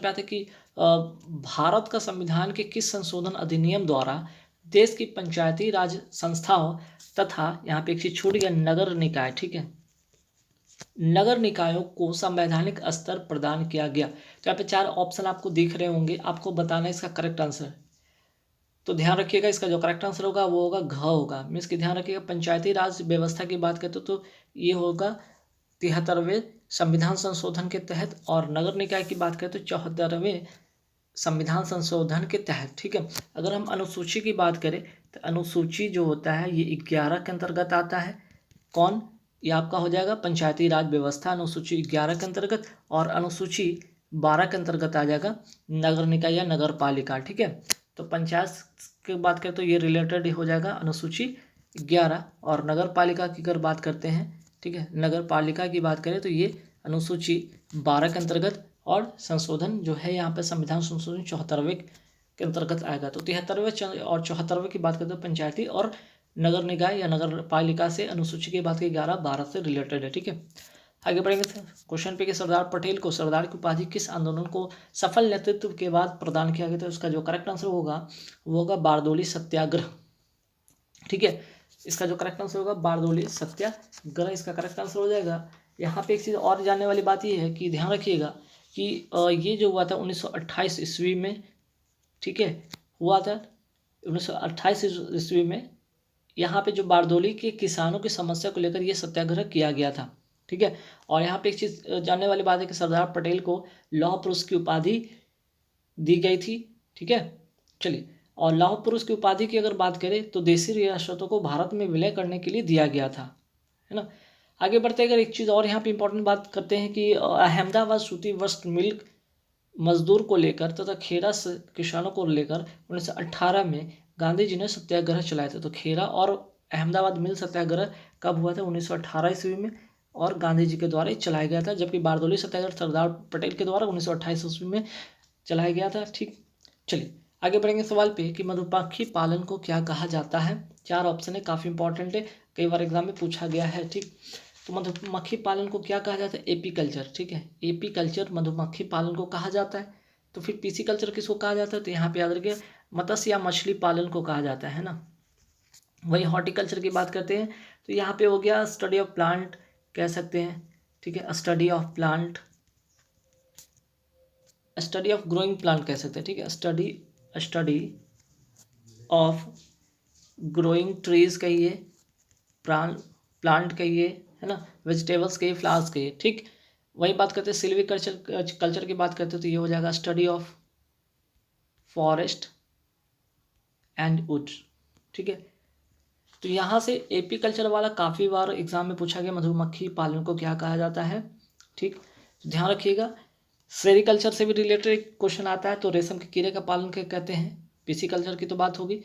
पे आते हैं कि भारत का संविधान के किस संशोधन अधिनियम द्वारा देश की पंचायती राज संस्थाओं तथा यहाँ पे एक चीज छूट गया, नगर निकाय, ठीक है, नगर निकायों को संवैधानिक स्तर प्रदान किया गया। तो यहाँ पे 4 ऑप्शन आपको दिख रहे होंगे, आपको बताना है इसका करेक्ट आंसर। तो ध्यान रखिएगा, इसका जो करेक्ट आंसर होगा वो होगा घ होगा, मीन्स कि ध्यान रखिएगा पंचायती राज व्यवस्था की बात करते तो ये होगा 73वें संविधान संशोधन के तहत, और नगर निकाय की बात करें तो 74वें संविधान संशोधन के तहत, ठीक है। अगर हम अनुसूची की बात करें तो अनुसूची जो होता है ये 11 के अंतर्गत आता है। कौन? ये आपका हो जाएगा पंचायती राज व्यवस्था अनुसूची 11 के अंतर्गत, और अनुसूची 12 के अंतर्गत आ जाएगा नगर निकाय या नगर पालिका, ठीक है। तो पंचायत की बात करें तो ये रिलेटेड हो जाएगा अनुसूची 11, और नगर पालिका की अगर बात करते हैं, ठीक है, नगर पालिका की बात करें तो ये अनुसूची 12 के अंतर्गत, और संशोधन जो है यहाँ पे संविधान संशोधन 74वें के अंतर्गत आएगा। तो 73वें और 74वें की बात करते हैं पंचायती और नगर निकाय या नगर पालिका से, अनुसूची की बात की 11-12 से रिलेटेड है, ठीक है। आगे बढ़ेंगे क्वेश्चन पे कि सरदार पटेल को सरदार की उपाधि किस आंदोलन को सफल नेतृत्व के बाद प्रदान किया गया था? उसका जो करेक्ट आंसर होगा वो होगा बारदोली सत्याग्रह, ठीक है। इसका जो करेक्ट आंसर होगा बारदोली सत्याग्रह, इसका करेक्ट आंसर हो जाएगा। यहाँ पे एक चीज़ और जानने वाली बात ये है कि ध्यान रखिएगा कि ये जो हुआ था 1928 ईस्वी में, ठीक है, हुआ था 1928 ईस्वी में। यहाँ पे जो बारदोली के किसानों की समस्या को लेकर ये सत्याग्रह किया गया था, ठीक है। और यहाँ पे एक चीज़ जानने वाली बात है कि सरदार पटेल को लौह पुरुष की उपाधि दी गई थी, ठीक है। चलिए, और लौह पुरुष की उपाधि की अगर बात करें तो देशी रियासतों को भारत में विलय करने के लिए दिया गया था, है ना। आगे बढ़ते अगर एक चीज़ और यहाँ पे इंपॉर्टेंट बात करते हैं कि अहमदाबाद सूती वस्त्र मिल मजदूर को लेकर तथा खेरा किसानों को लेकर 1918 में गांधी जी ने सत्याग्रह चलाए थे। तो खेरा और अहमदाबाद मिल सत्याग्रह कब हुआ था? 1918 ईस्वी में, और गांधी जी के द्वारा ही चलाया गया था, जबकि बारदोली सत्याग्रह सरदार पटेल के द्वारा 1928 ईस्वी में चलाया गया था, ठीक। चलिए आगे बढ़ेंगे सवाल पे कि मधुमक्खी पालन को क्या कहा जाता है? 4 ऑप्शन है, काफ़ी इंपॉर्टेंट है, कई बार एग्जाम में पूछा गया है, ठीक। तो मधुमक्खी पालन को क्या कहा जाता है? एपी कल्चर, ठीक है, एपी कल्चर मधुमक्खी पालन को कहा जाता है। तो फिर पीसी कल्चर किसको कहा जाता है? तो यहाँ पे याद रखिए मत्स्य या मछली पालन को कहा जाता है ना। वही हॉर्टिकल्चर की बात करते हैं तो यहाँ पे हो गया स्टडी ऑफ प्लांट कह सकते हैं, ठीक है, study of plant, study of growing plant कह सकते हैं, ठीक है, स्टडी ऑफ ग्रोइंग ट्रीज कहिए, प्लांट कहिए, है ना, वेजिटेबल्स कहिए, फ्लावर्स कहिए, ठीक। वही बात करते हैं सिल्वी कल्चर की बात करते हैं तो ये हो जाएगा study of forest and woods, ठीक है। तो यहाँ से एपी कल्चर वाला काफ़ी बार एग्जाम में पूछा गया मधुमक्खी पालन को क्या कहा जाता है, ठीक। तो ध्यान रखिएगा सेरिकल्चर से भी रिलेटेड एक क्वेश्चन आता है तो रेशम के कीड़े का पालन क्या कहते हैं, पीसी कल्चर की तो बात होगी,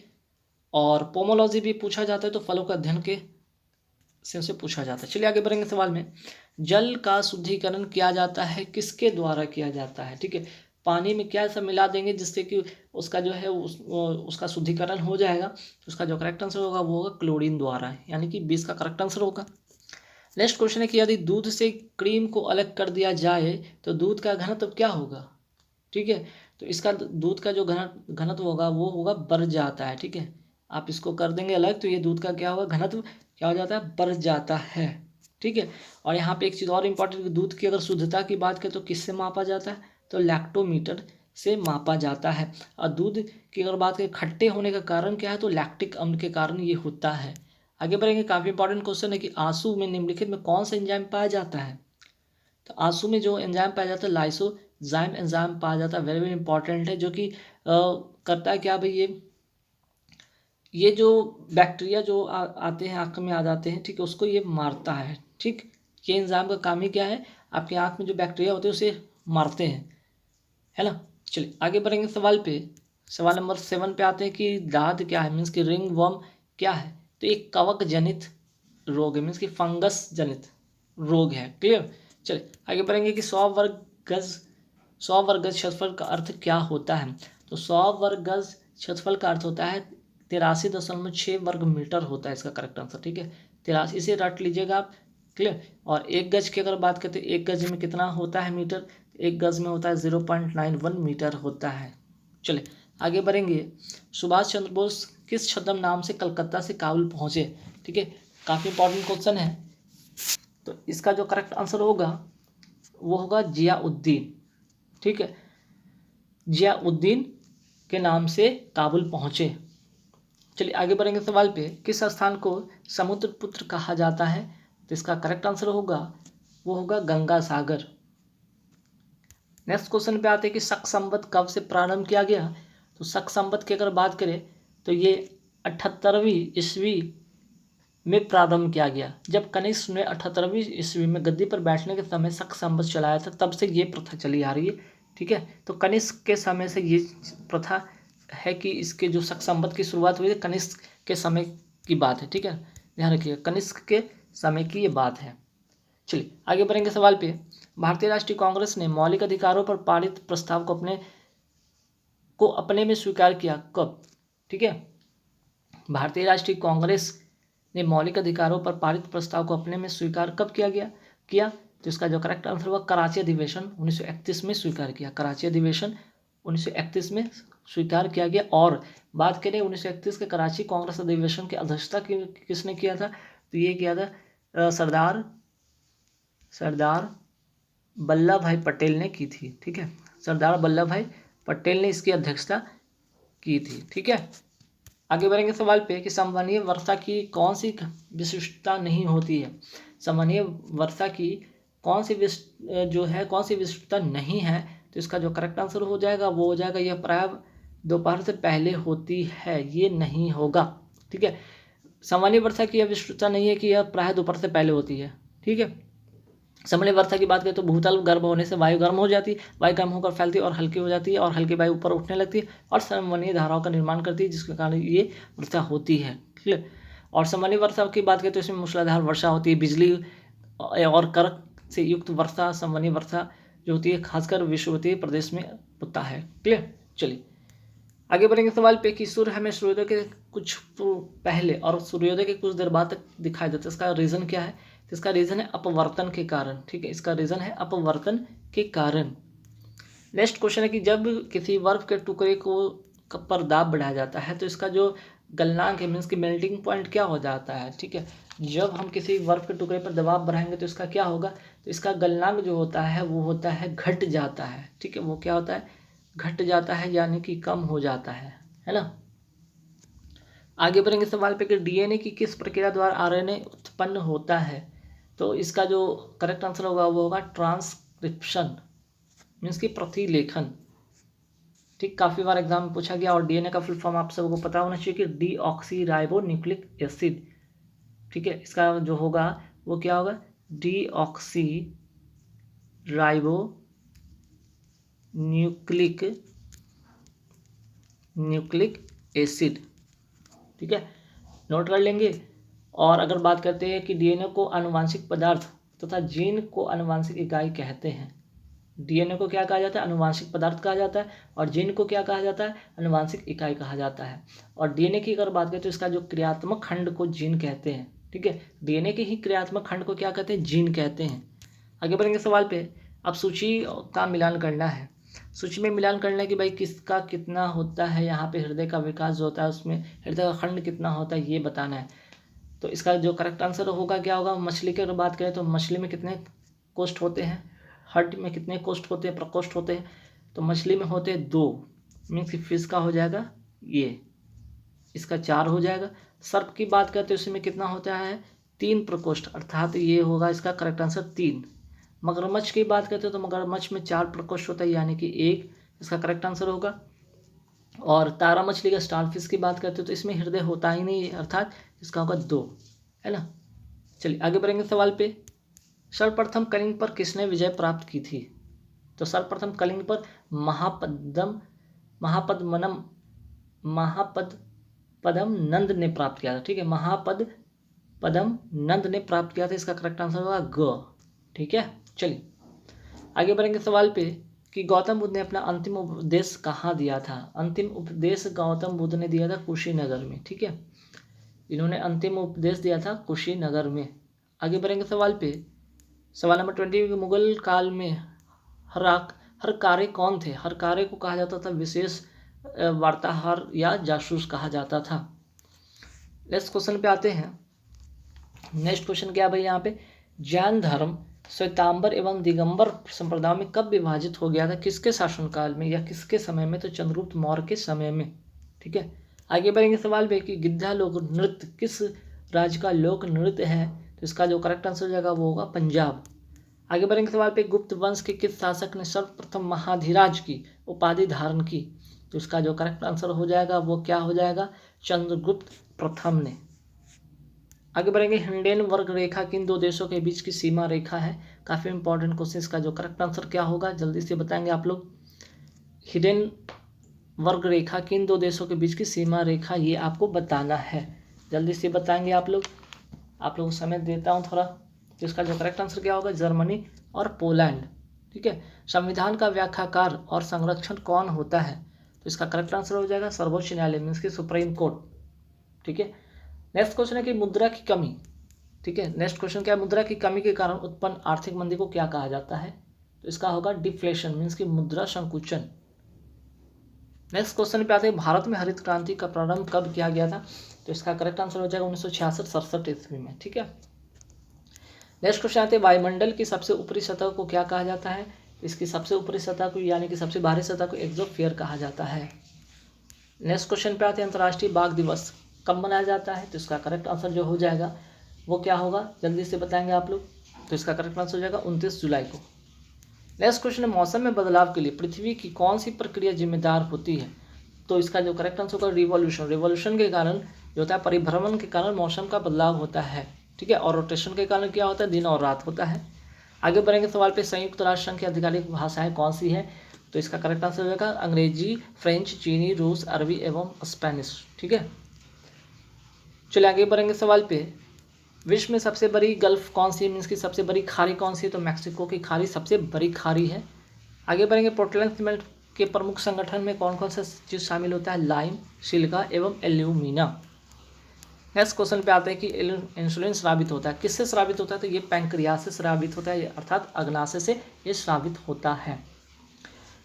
और पोमोलॉजी भी पूछा जाता है तो फलों का अध्ययन के से पूछा जाता है। चलिए आगे बढ़ेंगे सवाल में, जल का शुद्धिकरण किया जाता है किसके द्वारा किया जाता है, ठीक है। पानी में क्या सब मिला देंगे जिससे कि उसका जो है उसका शुद्धिकरण हो जाएगा। तो उसका जो करेक्ट आंसर होगा वो होगा क्लोरीन द्वारा, यानी कि 20 का करेक्ट आंसर होगा। नेक्स्ट क्वेश्चन है कि यदि दूध से क्रीम को अलग कर दिया जाए तो दूध का घनत्व क्या होगा, ठीक है। तो इसका दूध का जो घनत्व होगा वो होगा बढ़ जाता है, ठीक है। आप इसको कर देंगे अलग तो ये दूध का क्या होगा, घनत्व क्या हो जाता है, बढ़ जाता है, ठीक है। और यहाँ पे एक चीज़ और इम्पॉर्टेंट, दूध की अगर शुद्धता की बात करें तो किससे मापा जाता है? तो लैक्टोमीटर से मापा जाता है। और दूध की अगर बात करें खट्टे होने का कारण क्या है? तो लैक्टिक अम्ल के कारण ये होता है। आगे बढ़ेंगे, काफ़ी इंपॉर्टेंट क्वेश्चन है कि आंसू में निम्नलिखित में कौन सा एंजाइम पाया जाता है? तो आंसू में जो एंजाइम पाया जाता है लाइसोजाइम एंजाइम पाया जाता है, वेरी वेरी इंपॉर्टेंट है, जो कि करता है क्या भाई, ये जो बैक्टीरिया जो आते हैं आँख में आ जाते हैं, ठीक है, उसको ये मारता है, ठीक। ये एंजाइम का काम ही क्या है? आपकी आँख में जो बैक्टीरिया होते हैं उसे मारते हैं, है ना। चलिए आगे बढ़ेंगे सवाल पे, सवाल नंबर 7 पे आते हैं कि दाद क्या है, मीन्स कि रिंग वर्म क्या है? तो एक कवक जनित रोग है, मीन्स कि फंगस जनित रोग है, क्लियर। चलिए आगे बढ़ेंगे कि 100 वर्ग गज क्षेत्रफल का अर्थ क्या होता है? तो 100 वर्ग गज क्षेत्रफल का अर्थ होता है 83.6 वर्ग मीटर होता है इसका करेक्ट आंसर, ठीक है, 83 से रट लीजिएगा आप, क्लियर। और एक गज की अगर बात करते हैं एक गज में कितना होता है मीटर? 1 गज में होता है 0.91 मीटर होता है। चलिए आगे बढ़ेंगे। सुभाष चंद्र बोस किस छद्म नाम से कलकत्ता से काबुल पहुंचे? ठीक है, काफ़ी इंपॉर्टेंट क्वेश्चन है। तो इसका जो करेक्ट आंसर होगा वो होगा जियाउद्दीन। ठीक है, जियाउद्दीन के नाम से काबुल पहुंचे। चलिए आगे बढ़ेंगे सवाल पे। किस स्थान को समुद्रपुत्र कहा जाता है? तो इसका करेक्ट आंसर होगा वो होगा गंगा सागर। नेक्स्ट क्वेश्चन पे आते हैं कि शक संवत कब से प्रारंभ किया गया? तो शक संवत की अगर बात करें तो ये 78वीं ईस्वी में प्रारंभ किया गया। जब कनिष्क ने 78वीं ईस्वी में गद्दी पर बैठने के समय शक संवत चलाया था, तब से ये प्रथा चली आ रही है। ठीक है, तो कनिष्क के समय से ये प्रथा है कि इसके जो शक संवत की शुरुआत हुई है कनिष्क के समय की बात है। ठीक है, ध्यान रखिएगा कनिष्क के समय की ये बात है। चलिए आगे बढ़ेंगे सवाल पे। भारतीय राष्ट्रीय कांग्रेस ने मौलिक अधिकारों पर पारित प्रस्ताव को अपने में स्वीकार किया कब? ठीक है, भारतीय राष्ट्रीय कांग्रेस ने मौलिक अधिकारों पर पारित प्रस्ताव को अपने में स्वीकार कब किया? तो इसका जो करेक्ट आंसर हुआ कराची अधिवेशन 1931 में स्वीकार किया। कराची अधिवेशन 1931 में स्वीकार किया गया। और बात करें 1931 के कराची कांग्रेस अधिवेशन की अध्यक्षता किसने किया था? तो ये किया था सरदार वल्लभ भाई पटेल ने की थी। ठीक है, सरदार वल्लभ भाई पटेल ने इसकी अध्यक्षता की थी। ठीक है, आगे बढ़ेंगे सवाल पे कि संवहनीय वर्षा की कौन सी विशिष्टता नहीं होती है? संवहनीय वर्षा की कौन सी विशिष्टता नहीं है? तो इसका जो करेक्ट आंसर हो जाएगा वो हो जाएगा यह प्राय दोपहर से पहले होती है, ये नहीं होगा। ठीक है, संवहनीय वर्षा की यह विशिष्टता नहीं है कि यह प्राय दोपहर से पहले होती है। ठीक है, संवहनीय वर्षा की बात करें तो भूतल गर्म होने से वायु गर्म हो जाती है, वायु गर्म होकर फैलती है और हल्की हो जाती है, और हल्की वायु ऊपर उठने लगती है और संवहनीय धाराओं का निर्माण करती है, जिसके कारण ये वर्षा होती है। ठीक है, और संवहनीय वर्षा की बात करें तो इसमें मूसलाधार वर्षा होती है, बिजली और कर्क से युक्त वर्षा संवहनीय वर्षा जो होती है खासकर विषुवतीय प्रदेश में होता है। क्लियर। चलिए आगे बढ़ेंगे सवाल पे कि सूर्य हमें सूर्योदय के कुछ पहले और सूर्योदय के कुछ देर बाद तक दिखाई देता है, इसका रीज़न क्या है? तो इसका रीज़न है अपवर्तन के कारण। ठीक है, इसका रीज़न है अपवर्तन के कारण। नेक्स्ट क्वेश्चन है कि जब किसी बर्फ के टुकड़े पर दाब बढ़ाया जाता है तो इसका जो गलनांक है मीन्स की मेल्टिंग पॉइंट क्या हो जाता है? ठीक है, जब हम किसी बर्फ के टुकड़े पर दबाव बढ़ाएंगे तो इसका क्या होगा? तो इसका गलनांक जो होता है वो होता है घट जाता है। ठीक है, वो क्या होता है? घट जाता है, यानी कि कम हो जाता है ना। आगे बढ़ेंगे सवाल पे कि डीएनए की किस प्रक्रिया द्वारा आरएनए उत्पन्न होता है? तो इसका जो करेक्ट आंसर होगा वो होगा ट्रांसक्रिप्शन मीन्स की प्रतिलेखन। ठीक, काफ़ी बार एग्जाम में पूछा गया। और डीएनए का फुल फॉर्म आप सबको पता होना चाहिए कि डीऑक्सी राइबो न्यूक्लिक एसिड। ठीक है, इसका जो होगा वो क्या होगा? Deoxy ribo nucleic acid. ठीक है, नोट कर लेंगे। और अगर बात करते हैं कि डीएनए को आनुवांशिक पदार्थ तथा जीन को आनुवांशिक इकाई कहते हैं। डीएनए को क्या कहा जाता है? आनुवांशिक पदार्थ कहा जाता है। और जीन को क्या कहा जाता है? आनुवांशिक इकाई कहा जाता है। और डीएनए की अगर बात करें तो इसका जो क्रियात्मक खंड को जीन कहते हैं। ठीक है, डीएनए के ही क्रियात्मक खंड को क्या कहते हैं? जीन कहते हैं। आगे बढ़ेंगे सवाल पे। अब सूची का मिलान करना है। सूची में मिलान करना है कि भाई किसका कितना होता है। यहाँ पे हृदय का विकास जो होता है उसमें हृदय का खंड कितना होता है ये बताना है। तो इसका जो करेक्ट आंसर होगा क्या होगा? मछली की अगर बात करें तो मछली में कितने कोष्ठ होते हैं? हार्ट में कितने कोष्ठ होते हैं, प्रकोष्ठ होते हैं? तो मछली में होते हैं 2 मीन्स की फिश का हो जाएगा ये, इसका 4 हो जाएगा। सर्प की बात करते हैं उसमें कितना होता है? 3 प्रकोष्ठ, अर्थात ये होगा इसका करेक्ट आंसर 3। मगरमच्छ की बात करते हैं तो मगरमच्छ में 4 प्रकोष्ठ होता है, यानी कि 1 इसका करेक्ट आंसर होगा। और तारा मछली का स्टार फिश की बात करते हैं तो इसमें हृदय होता ही नहीं है, अर्थात इसका होगा 2, है ना। चलिए आगे बढ़ेंगे सवाल पे। सर्वप्रथम कलिंग पर किसने विजय प्राप्त की थी? तो सर्वप्रथम कलिंग पर महापद्म नंद ने प्राप्त किया था। ठीक है, महापद्म नंद ने प्राप्त किया था, इसका करेक्ट आंसर होगा ग। ठीक है, चलिए आगे बढ़ेंगे सवाल पे कि गौतम बुद्ध ने अपना अंतिम उपदेश कहाँ दिया था? अंतिम उपदेश गौतम बुद्ध ने दिया था कुशीनगर में। ठीक है, इन्होंने अंतिम उपदेश दिया था कुशीनगर में। आगे बढ़ेंगे सवाल पे। सवाल नंबर 20, मुगल काल में हरकारे कौन थे? हरकारे को कहा जाता था विशेष वार्ताहर या जासूस कहा जाता था। नेक्स्ट क्वेश्चन पे आते हैं। नेक्स्ट क्वेश्चन क्या भाई यहाँ पे, जैन धर्म श्वेतांबर एवं दिगंबर संप्रदाय में कब विभाजित हो गया था? किसके शासनकाल में या किसके समय में? तो चंद्रगुप्त मौर्य के समय में। ठीक है, आगे बढ़ेंगे सवाल पे कि गिद्धा लोक नृत्य किस राज्य का लोक नृत्य है? तो इसका जो करेक्ट आंसर हो जाएगा वो होगा पंजाब। आगे बढ़ेंगे सवाल पे, गुप्त वंश के किस शासक ने सर्वप्रथम महाधिराज की उपाधि धारण की? तो इसका जो करेक्ट आंसर हो जाएगा वो क्या हो जाएगा? चंद्रगुप्त प्रथम ने। आगे बढ़ेंगे, हिंडेनबर्ग रेखा किन दो देशों के बीच की सीमा रेखा है? काफ़ी इंपॉर्टेंट क्वेश्चन, इसका जो करेक्ट आंसर क्या होगा जल्दी से बताएंगे आप लोग। हिंडेनबर्ग रेखा किन दो देशों के बीच की सीमा रेखा, ये आपको बताना है, जल्दी से बताएंगे आप लोग। आप लोग समय देता हूँ थोड़ा। तो इसका जो करेक्ट आंसर क्या होगा? जर्मनी और पोलैंड। ठीक है, संविधान का व्याख्याकार और संरक्षण कौन होता है? तो इसका करेक्ट आंसर हो जाएगा सर्वोच्च न्यायालय, मीन्स की सुप्रीम कोर्ट। ठीक है, नेक्स्ट क्वेश्चन है कि मुद्रा की कमी। ठीक है, नेक्स्ट क्वेश्चन क्या है, मुद्रा की कमी के कारण उत्पन्न आर्थिक मंदी को क्या कहा जाता है? तो इसका होगा डिफ्लेशन, मीन्स की मुद्रा संकुचन। नेक्स्ट क्वेश्चन पे आते हैं, भारत में हरित क्रांति का प्रारंभ कब किया गया था? तो इसका करेक्ट आंसर हो जाएगा 1966-67 ईस्वी में। ठीक है, नेक्स्ट क्वेश्चन आते हैं, वायुमंडल की सबसे ऊपरी सतह को क्या कहा जाता है? इसकी सबसे ऊपरी सतह को यानी कि सबसे बाहरी सतह को एक्सोस्फीयर कहा जाता है। नेक्स्ट क्वेश्चन पे आते हैं, अंतर्राष्ट्रीय बाघ दिवस कब मनाया जाता है? तो इसका करेक्ट आंसर जो हो जाएगा वो क्या होगा जल्दी से बताएंगे आप लोग। तो इसका करेक्ट आंसर हो जाएगा 29 जुलाई को। नेक्स्ट क्वेश्चन है, मौसम में बदलाव के लिए पृथ्वी की कौन सी प्रक्रिया जिम्मेदार होती है? तो इसका जो करेक्ट आंसर होगा रिवॉल्यूशन। रिवॉल्यूशन के कारण जो होता है, परिभ्रमण के कारण मौसम का बदलाव होता है। ठीक है, और रोटेशन के कारण क्या होता है? दिन और रात होता है। आगे बढ़ेंगे सवाल पे, संयुक्त राष्ट्र संघ की आधिकारिक भाषाएं कौन सी है? तो इसका करेक्ट आंसर हो जाएगा अंग्रेजी, फ्रेंच, चीनी, रूस, अरबी एवं स्पेनिश। ठीक है, चलिए आगे बढ़ेंगे सवाल पे, विश्व में सबसे बड़ी गल्फ कौन सी है? मीन्स की सबसे बड़ी खाड़ी कौन सी है? तो मैक्सिको की खाड़ी सबसे बड़ी खाड़ी है। आगे बढ़ेंगे, पोर्टलैंड सीमेंट के प्रमुख संगठन में कौन कौन सा चीज़ शामिल होता है? लाइम, सिलिका एवं एल्यूमिना। नेक्स्ट क्वेश्चन पे आते हैं कि इंसुलिन स्रावित होता है, किससे स्रावित होता है? तो ये पैंक्रियास से स्रावित होता है, अर्थात अग्नाशय से ये स्रावित होता है।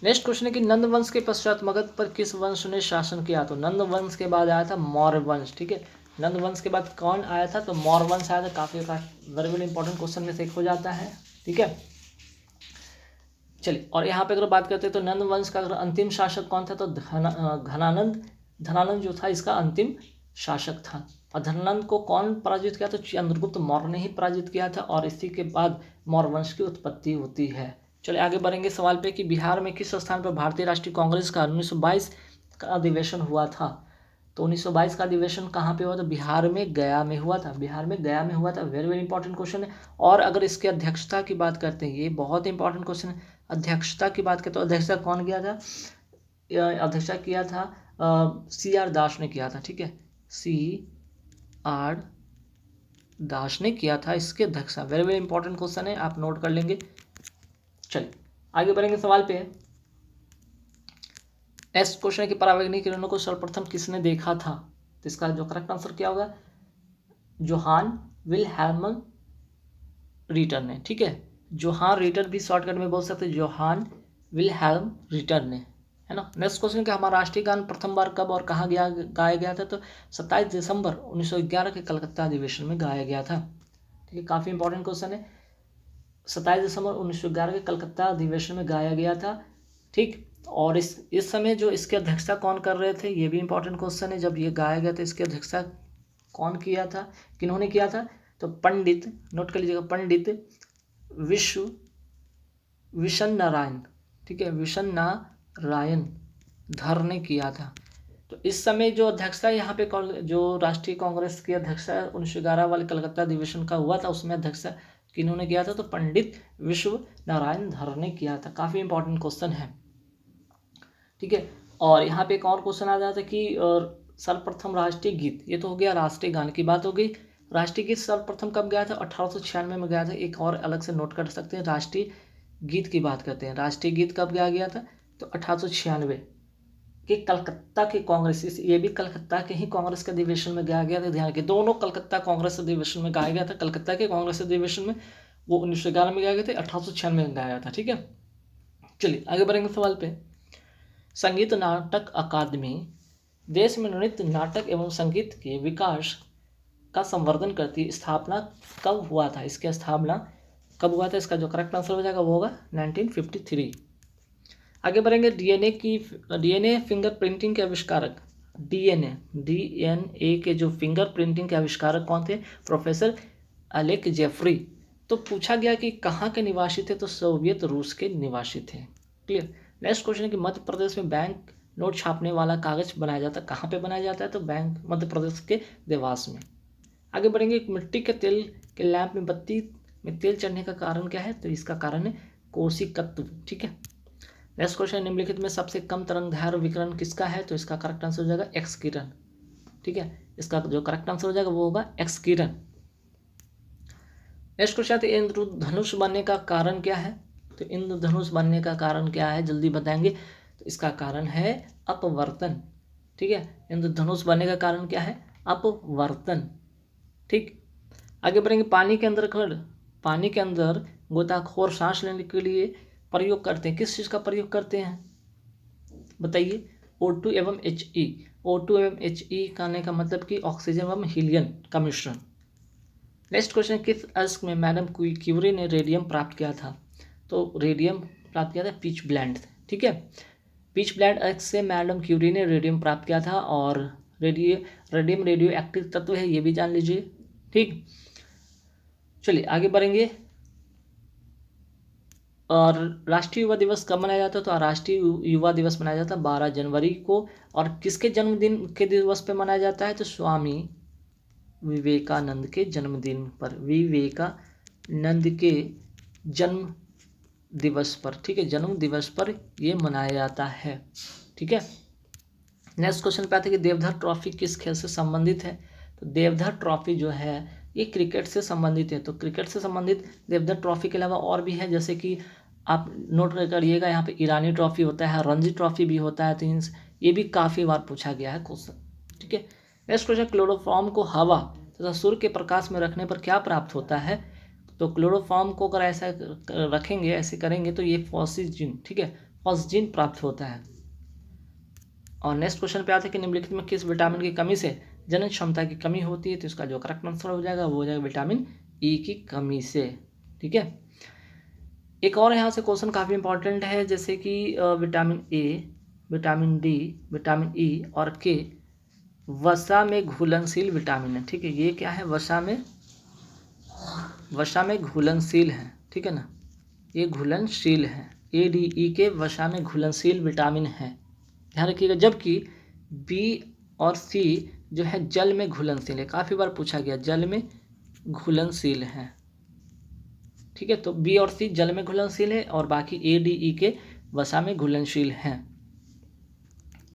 नेक्स्ट क्वेश्चन है कि नंद वंश के पश्चात मगध पर किस वंश ने शासन किया? तो नंद वंश के बाद आया था मौर्य वंश। ठीक है, नंद वंश के बाद कौन आया था? तो मौर्य वंश आया था। काफ़ी वेरी वेरी इंपॉर्टेंट क्वेश्चन में से एक हो जाता है। ठीक है, चलिए, और यहाँ पे अगर बात करते हैं तो नंद वंश का अगर अंतिम शासक कौन था? तो धनानंद जो था इसका अंतिम शासक था। और धनानंद को कौन पराजित किया? तो चंद्रगुप्त मौर्य ने ही पराजित किया था, और इसी के बाद मौर्य वंश की उत्पत्ति होती है। चलिए आगे बढ़ेंगे सवाल पे कि बिहार में किस स्थान पर भारतीय राष्ट्रीय कांग्रेस का 1922 का अधिवेशन हुआ था? तो 1922 का अधिवेशन कहाँ पे हुआ? तो बिहार में गया में हुआ था। बिहार में गया में हुआ था। वेरी वेरी इंपॉर्टेंट क्वेश्चन है। और अगर इसकी अध्यक्षता की बात करते हैं, ये बहुत इंपॉर्टेंट क्वेश्चन है। अध्यक्षता की बात करें तो अध्यक्षता कौन किया था? अध्यक्षता किया था CR दास ने किया था। ठीक है, CR दास ने किया था इसके अध्यक्षता। वेरी वेरी इंपॉर्टेंट क्वेश्चन है, आप नोट कर लेंगे। चलिए आगे बढ़ेंगे सवाल पे। नेक्स्ट क्वेश्चन है कि परावैंगनी किरणों को सर्वप्रथम किसने देखा था? तो इसका जो करेक्ट आंसर क्या होगा? जोहान विल्हेल्म रीटर ने। ठीक है, जोहान रीटर भी शॉर्टकट में बोल सकते हैं, जोहान विल्हेल्म रीटर ने, है ना। नेक्स्ट क्वेश्चन कि हमारा राष्ट्रीय गान प्रथम बार कब और कहाँ गाया गया था? तो 27 दिसंबर 1911 के कलकत्ता अधिवेशन में गाया गया था। ठीक है, काफ़ी इंपॉर्टेंट क्वेश्चन है। 27 दिसंबर 1911 के कलकत्ता अधिवेशन में गाया गया था। ठीक, और इस समय जो इसकी अध्यक्षता कौन कर रहे थे, ये भी इंपॉर्टेंट क्वेश्चन है। जब ये गाया गया था इसकी अध्यक्षता कौन किया था, किन्होंने किया था? तो पंडित, नोट कर लीजिएगा, पंडित विशन नारायण। ठीक है, विशन नारायण धर ने किया था। तो इस समय जो अध्यक्षता यहाँ पे जो राष्ट्रीय कांग्रेस की अध्यक्षता 1911 वाले कलकत्ता अधिवेशन का हुआ था, उसमें अध्यक्षता किन्होंने किया था? तो पंडित विश्व नारायण धर ने किया था। काफ़ी इंपॉर्टेंट क्वेश्चन है। ठीक है, और यहाँ पे एक और क्वेश्चन आ जाता है कि सर्वप्रथम राष्ट्रीय गीत, ये तो हो गया राष्ट्रीय गान की बात हो गई। राष्ट्रीय गीत सर्वप्रथम कब गया था? 1896 में गया था। एक और अलग से नोट कर सकते हैं, राष्ट्रीय गीत की बात करते हैं। राष्ट्रीय गीत कब गाया गया था? तो 1896 के कलकत्ता के कांग्रेस, ये भी कलकत्ता के ही कांग्रेस के अधिवेशन में गाया गया था। ध्यान रखिए, दोनों कलकत्ता कांग्रेस अधिवेशन में गाया गया था। कलकत्ता के कांग्रेस अधिवेशन में वो 1911 में गाया गया था, 1896 में गाया था। ठीक है, चलिए आगे बढ़ेंगे सवाल पे। संगीत नाटक अकादमी देश में नृत्य नाटक एवं संगीत के विकास का संवर्धन करती स्थापना कब हुआ था? इसकी स्थापना कब हुआ था? इसका जो करेक्ट आंसर हो जाएगा वो होगा 1953। आगे बढ़ेंगे। डीएनए फिंगरप्रिंटिंग के आविष्कारक, डीएनए के जो फिंगरप्रिंटिंग के आविष्कारक कौन थे? Professor Alec Jeffreys. तो पूछा गया कि कहाँ के निवासी थे? तो सोवियत रूस के निवासी थे। क्लियर। नेक्स्ट क्वेश्चन है कि मध्य प्रदेश में बैंक नोट छापने वाला कागज बनाया जाता है, कहाँ पे बनाया जाता है? तो बैंक मध्य प्रदेश के देवास में। आगे बढ़ेंगे। मिट्टी के तेल के लैंप में बत्ती में तेल चढ़ने का कारण क्या है? तो इसका कारण है कोशिकत्व। ठीक है। नेक्स्ट क्वेश्चन, निम्नलिखित में सबसे कम तरंगदैर्घ्य विकिरण किसका है? तो इसका करेक्ट आंसर हो जाएगा एक्स किरण। ठीक है, इसका जो करेक्ट आंसर हो जाएगा वो होगा एक्स किरण। नेक्स्ट क्वेश्चन, इंद्रधनुष बनने का कारण क्या है? तो इंद्रधनुष बनने का कारण क्या है, जल्दी बताएंगे। तो इसका कारण है अपवर्तन। ठीक है, इंद्रधनुष बनने का कारण क्या है? अपवर्तन। ठीक, आगे बढ़ेंगे। पानी के अंदर गोताखोर सांस लेने के लिए प्रयोग करते हैं, किस चीज़ का प्रयोग करते हैं बताइए? O2 एवं He। O2 एवं He कहने का मतलब कि ऑक्सीजन एवं हीलियम का मिश्रण। नेक्स्ट क्वेश्चन, किस अयस्क में मैडम क्यूरी ने रेडियम प्राप्त किया था? तो रेडियम प्राप्त किया था पिच ब्लेंड। ठीक है, पिच ब्लेंड अयस्क से मैडम क्यूरी ने रेडियम प्राप्त किया था। और रेडियम रेडियो एक्टिव तत्व है, ये भी जान लीजिए। ठीक, चलिए आगे बढ़ेंगे। और राष्ट्रीय युवा दिवस कब मनाया जाता है? तो राष्ट्रीय युवा दिवस मनाया जाता है 12 जनवरी को। और किसके जन्मदिन के दिवस पे मनाया जाता है? तो स्वामी विवेकानंद के जन्मदिन पर, विवेकानंद के जन्म दिवस पर। ठीक है, जन्म दिवस पर ये मनाया जाता है। ठीक है, नेक्स्ट क्वेश्चन पे आते हैं कि देवधर ट्रॉफी किस खेल से संबंधित है? तो देवधर ट्रॉफी जो है ये क्रिकेट से संबंधित है। तो क्रिकेट से संबंधित देवधर ट्रॉफी के अलावा और भी है, जैसे कि आप नोट करिएगा, यहाँ पे ईरानी ट्रॉफी होता है, रणजी ट्रॉफी भी होता है। तो ये भी काफ़ी बार पूछा गया है क्वेश्चन। ठीक है, नेक्स्ट क्वेश्चन, क्लोरोफॉर्म को हवा तथा सूर्य के प्रकाश में रखने पर क्या प्राप्त होता है? तो क्लोरोफॉर्म को अगर ऐसा रखेंगे, ऐसे करेंगे तो ये फॉस्फेजिन, ठीक है, फॉस्फेजिन प्राप्त होता है। और नेक्स्ट क्वेश्चन पे आते हैं कि निम्नलिखित में किस विटामिन की कमी से जनन क्षमता की कमी होती है? तो इसका जो करेक्ट आंसर हो जाएगा वो हो जाएगा विटामिन ई की कमी से। ठीक है, एक और यहाँ से क्वेश्चन काफ़ी इंपॉर्टेंट है, जैसे कि vitamin A, vitamin D, vitamin E और के वसा में घुलनशील विटामिन है। ठीक है, ये क्या है? वसा में घुलनशील है। ठीक है ना, ये घुलनशील है। ए डी ई के वसा में घुलनशील विटामिन है, ध्यान रखिएगा। जबकि बी और सी जो है जल में घुलनशील है, काफ़ी बार पूछा गया, जल में घुलनशील है। ठीक है, तो बी और सी जल में घुलनशील है और बाकी ए डी ई के वसा में घुलनशील हैं।